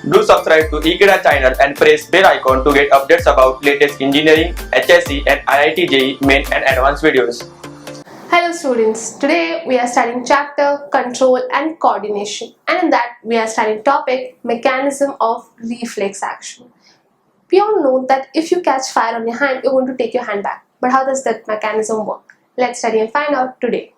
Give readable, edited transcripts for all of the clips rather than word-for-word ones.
Do subscribe to Ekeeda channel and press bell icon to get updates about latest engineering, HSC and IIT JEE main and advanced videos. Hello students, today we are studying chapter Control and Coordination, and in that we are studying topic Mechanism of Reflex Action. We all know that if you catch fire on your hand, you're going to take your hand back. But how does that mechanism work? Let's study and find out today.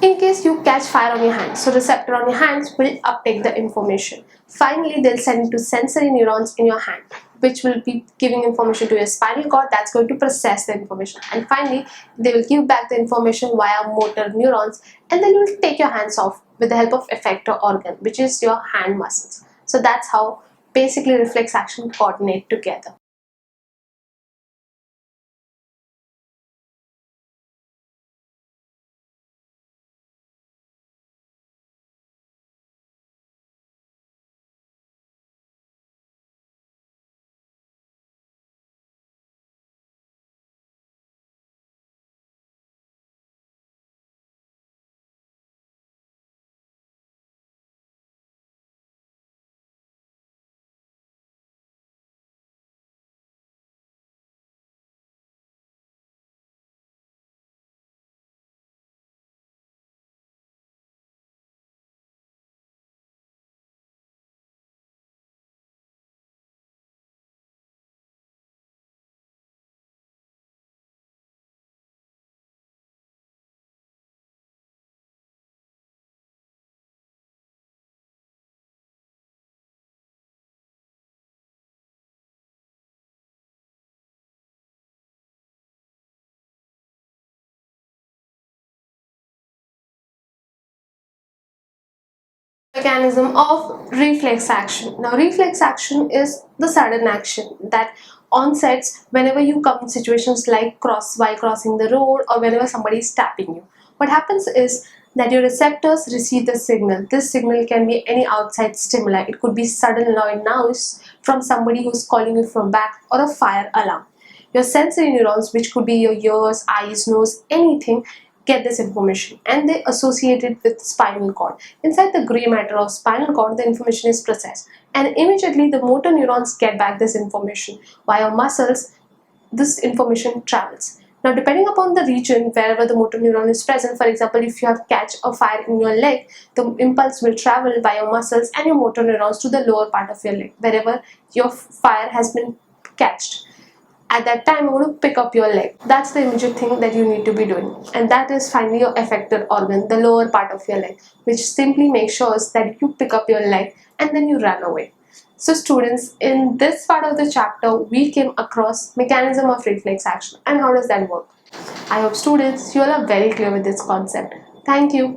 In case you catch fire on your hand, so receptor on your hands will uptake the information. Finally, they'll send it to sensory neurons in your hand, which will be giving information to your spinal cord that's going to process the information. And finally, they will give back the information via motor neurons, and then you will take your hands off with the help of effector organ, which is your hand muscles. So that's how basically reflex action coordinate together. Mechanism of reflex action. Now, reflex action is the sudden action that onsets whenever you come in situations like while crossing the road or whenever somebody is tapping you. What happens is that your receptors receive the signal. This signal can be any outside stimuli. It could be sudden loud noise from somebody who's calling you from back, or a fire alarm. Your sensory neurons, which could be your ears, eyes, nose, anything, get this information and they associate it with spinal cord. Inside the gray matter of spinal cord, the information is processed, and immediately the motor neurons get back this information. Via muscles, this information travels. Now, depending upon the region wherever the motor neuron is present, for example, if you have catch a fire in your leg, the impulse will travel by your muscles and your motor neurons to the lower part of your leg, wherever your fire has been catched. At that time, I'm going to pick up your leg. That's the immediate thing that you need to be doing, and that is finally your effector organ, the lower part of your leg, which simply makes sure that you pick up your leg and then you run away. So students, in this part of the chapter, we came across mechanism of reflex action and how does that work. I hope students, you all are very clear with this concept. Thank you.